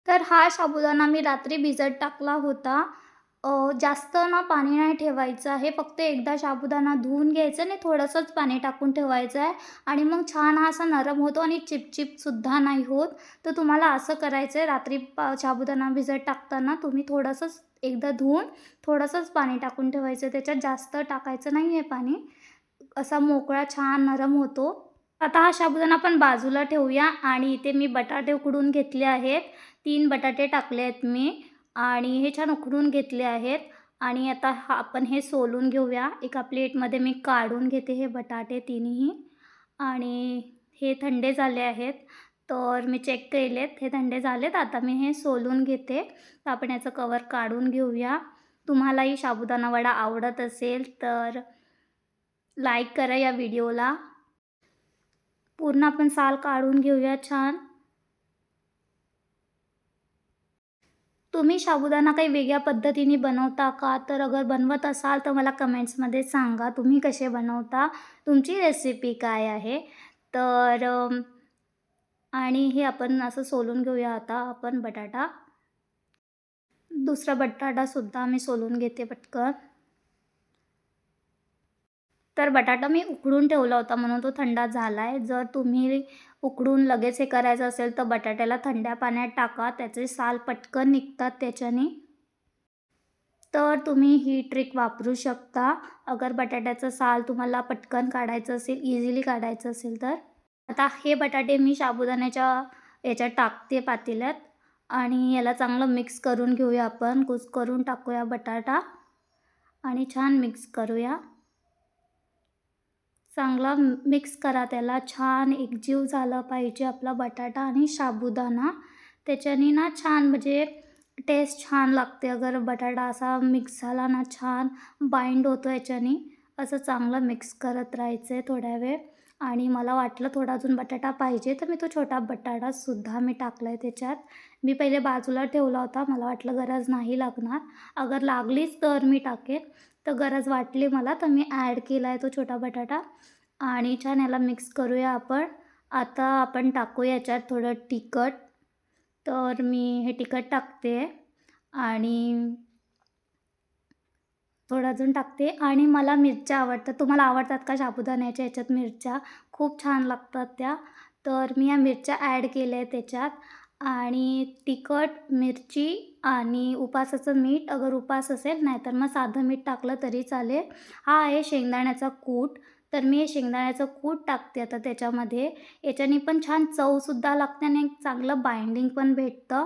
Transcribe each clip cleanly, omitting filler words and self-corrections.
तर हा साबुदाणा मी रात्री भिजत टाकला होता. जास्त ना पाणी नाही ठेवायचं आहे. फक्त एकदा साबुदाणा धुवून घ्यायचं आणि थोडंसंच पाणी टाकून ठेवायचं आहे आणि मग छान हा असा नरम होतो आणि चिपचिपसुद्धा नाही होत. तर तुम्हाला असं करायचं आहे रात्री साबुदाणा भिजत टाकताना तुम्ही थोडंसंच एकदा धुवून थोडंसंच पाणी टाकून ठेवायचं. त्याच्यात जास्त टाकायचं नाही आहे पाणी. असा मोकळा छान नरम होतो. आता हा साबुदाणा आपण बाजूला ठेवूया आणि इथे मी बटाटे उकडून घेतले आहेत. 3 बटाटे टाकले आहेत मी आणि हे छान उकडून घेतले आहेत आणि आता आपण हे सोलून घेऊया. एका प्लेटमध्ये मी काढून घेते हे बटाटे तिन्ही आणि हे थंडे झाले आहेत. तर मी चेक केलेत, हे थंडे झालेत. आता मी हे सोलून घेते. तर आपण याचं कव्हर काढून घेऊया. तुम्हालाही साबुदाणा वडा आवडत असेल तर लाईक करा या व्हिडिओला. पूर्ण आपण साल काढून घेऊया छान. तुम्ही साबुदाणा काही वेगळ्या पद्धतीने बनवता का? तर अगर बनवत असाल तर मला कमेंट्समध्ये सांगा तुम्ही कसे बनवता? तुमची रेसिपी काय आहे? तर आणि हे आपण असं सोलून घेऊया आता आपण बटाटा. दुसरा बटाटासुद्धा मी सोलून घेते पटकन. तर बटाटा मी उकडून ठेवला होता म्हणून तो थंड झाला आहे. जर तुम्ही उकडून लगेच हे करायचं असेल तर बटाट्याला थंड्या पाण्यात टाका. त्याचे साल पटकन निघतात त्याच्याने. तर तुम्ही ही ट्रिक वापरू शकता. अगर बटाट्याचं साल तुम्हाला पटकन काढायचं असेल, इझिली काढायचं असेल तर. आता हे बटाटे मी साबुदाण्याच्या याच्यात टाकते पातेल्यात आणि याला चांगलं मिक्स करून घेऊया आपण. कुस्करून टाकूया बटाटा आणि छान मिक्स करूया. चांगला मिक्स करा त्याला. छान एकजीव झाला पाहिजे आपला बटाटा आणि साबुदाणा. त्याच्याने ना छान म्हणजे टेस्ट छान लागते. अगर बटाटा असा मिक्स झाला ना छान बाइंड होतो याच्याने. असं चांगलं मिक्स करत राहायचं आहे थोड्या वेळ आणि मला वाटलं थोडा अजून बटाटा पाहिजे तर मी तो छोटा बटाटासुद्धा मी टाकला आहे त्याच्यात. मी पहिले बाजूला ठेवला होता. मला वाटलं गरज नाही लागणार. अगर लागलीच तर मी टाकेन. तर गरज वाटली मला तर मी ॲड केला आहे तो छोटा बटाटा आणि छान याला मिक्स करूया आपण. आता आपण टाकूया याच्यात थोडं तिखट. तर मी हे तिखट टाकते आणि थोडं अजून टाकते आणि मला मिरच्या आवडतात. तुम्हाला आवडतात का साबुदाण्याच्या याच्यात मिरच्या? खूप छान लागतात त्या. तर मी या मिरच्या ॲड केल्या आहेत त्याच्यात आणि तिखट, मिरची आणि उपासाचं मीठ अगर उपास असेल, नाहीतर मग साधं मीठ टाकलं तरी चालेल. हा आहे शेंगदाण्याचा कूट. तर मी हे शेंगदाण्याचं कूट टाकते आता त्याच्यामध्ये. याच्याने पण छान चवसुद्धा लागते आणि एक चांगलं बाइंडिंग पण भेटतं.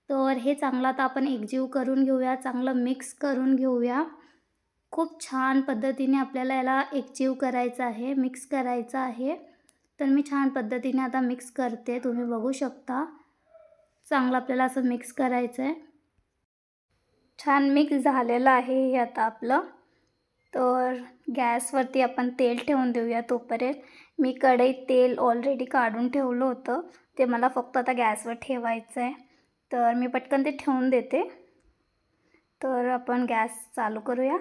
तर हे चांगलं आता आपण एकजीव करून घेऊया. चांगलं मिक्स करून घेऊया. खूप छान पद्धतीने आपल्याला याला एकजीव करायचं आहे, मिक्स करायचं आहे. तर मी छान पद्धतीने आता मिक्स करते. तुम्ही बघू शकता. चांगलं आपल्याला असं मिक्स करायचं आहे. छान मिक्स झालेलं आहे हे आता आपलं. तर गॅसवरती आपण तेल ठेवून देऊया तोपर्यंत. मी कढईत तेल ऑलरेडी काढून ठेवलं होतं. ते मला फक्त आता गॅसवर ठेवायचं आहे. तर मी पटकन ते ठेवून देते. तर आपण गॅस चालू करूया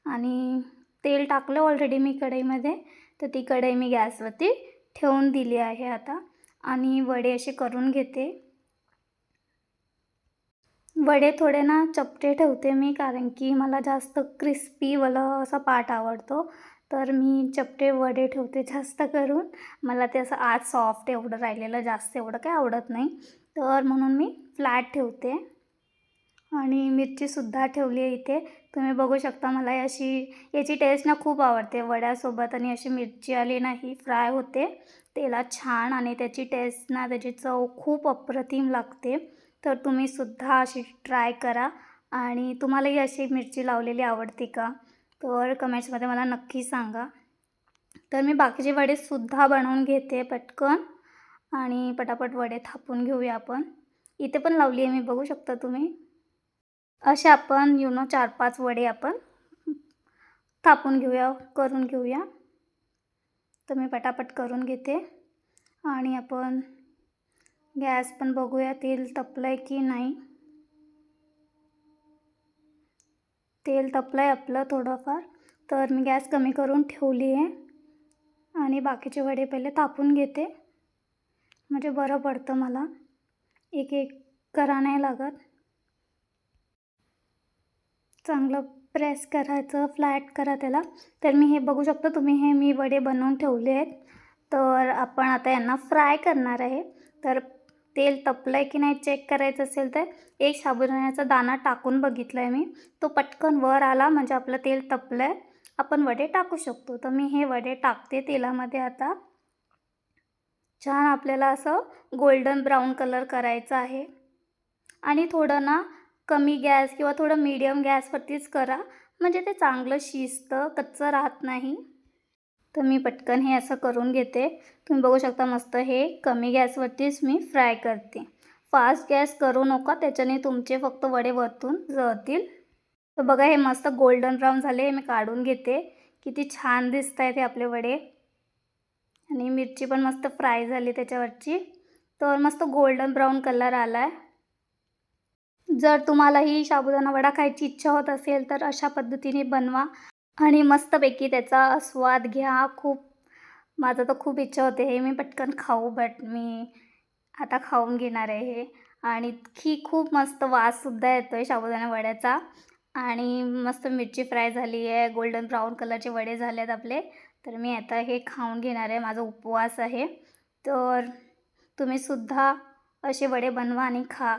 आणि तेल टाकलं ऑलरेडी मी कढईमध्ये. तर ती कढई मी गॅसवरती ठेवून दिली आहे आता आणि वडे असे करून घेते. वडे थोडे ना चपटे ठेवते मी कारण की मला जास्त क्रिस्पीवाला असा पार्ट आवडतो. तर मी चपटे वडे ठेवते जास्त करून. मला ते असं आत सॉफ्ट एवढं राहिलेलं जास्त एवढं काही आवडत नाही. तर म्हणून मी फ्लॅट ठेवते आणि मिरचीसुद्धा ठेवली आहे इथे. तुम्ही बघू शकता मला याची टेस्ट ना खूप आवडते वड्यासोबत आणि अशी मिरची आली ना ही फ्राय होते तेलात छान आणि त्याची टेस्ट ना त्याची चव खूप अप्रतिम लागते. तर तुम्हीसुद्धा अशी ट्राय करा आणि तुम्हालाही अशी मिरची लावलेली आवडते का? तर कमेंट्समध्ये मला नक्की सांगा. तर मी बाकीचे वडेसुद्धा बनवून घेते पटकन आणि पटापट वडे थापून घेऊया आपण. इथे पण लावली आहे मी बघू शकता तुम्ही. असे आपण 4-5 वडे आपण थापून घेऊया, करून घेऊया. तर मी पटापट करून घेते आणि आपण गॅस पण बघूया तेल तपलं आहे की नाही. तेल तपलं आहे आपलं थोडंफार. तर मी गॅस कमी करून ठेवली आहे आणि बाकीचे वडे पहिले थापून घेते म्हणजे बरं पडतं मला एक एक करा नाही लागत. चांगलं प्रेस करायचं, फ्लॅट करा त्याला. तर मी हे बघू शकता तुम्ही, हे मी वडे बनवून ठेवले आहेत. तर आपण आता यांना फ्राय करणार आहे. तर तेल तपलं आहे की नाही चेक करायचं असेल तर एक साबुदाण्याचा दाणा टाकून बघितला आहे मी. तो पटकन वर आला म्हणजे आपलं तेल तपलं आहे, आपण वडे टाकू शकतो. तर मी हे वडे टाकते तेलामध्ये आता. छान आपल्याला असं गोल्डन ब्राऊन कलर करायचा आहे. आणि थोडं ना कमी गॅस किंवा थोडं मीडियम गॅसवरतीच करा, म्हणजे ते चांगलं शिजतं, कच्चं राहत नाही. तर मी पटकन हे असं करून घेते. तुम्ही बघू शकता मस्त हे कमी गॅसवरतीच मी फ्राय करते. फास्ट गॅस करू नका, त्याच्याने तुमचे फक्त वडे वरतून जळतील. तर बघा हे मस्त गोल्डन ब्राऊन झाले, मी काढून घेते. किती छान दिसत आहेत हे आपले वडे. आणि मिरची पण मस्त फ्राय झाली त्याच्यावरची. तर मस्त गोल्डन ब्राऊन कलर आला आहे. जर तुम्हाला ही साबुदाणा वडा खायची इच्छा होत असेल तर अशा पद्धतीने बनवा आणि मस्तपैकी त्याचा स्वाद घ्या. माझं तर खूप इच्छा होते हे मी पटकन खाऊ, बट मी आता खाऊन घेणार आहे हे. आणि खूप मस्त वाससुद्धा येतो आहे साबुदाणा वड्याचा. आणि मस्त मिरची फ्राय झाली आहे, गोल्डन ब्राऊन कलरचे वडे झाले आहेत आपले. तर मी आता हे खाऊन घेणार आहे, माझा उपवास आहे. तर तुम्हीसुद्धा असे वडे बनवा आणि खा.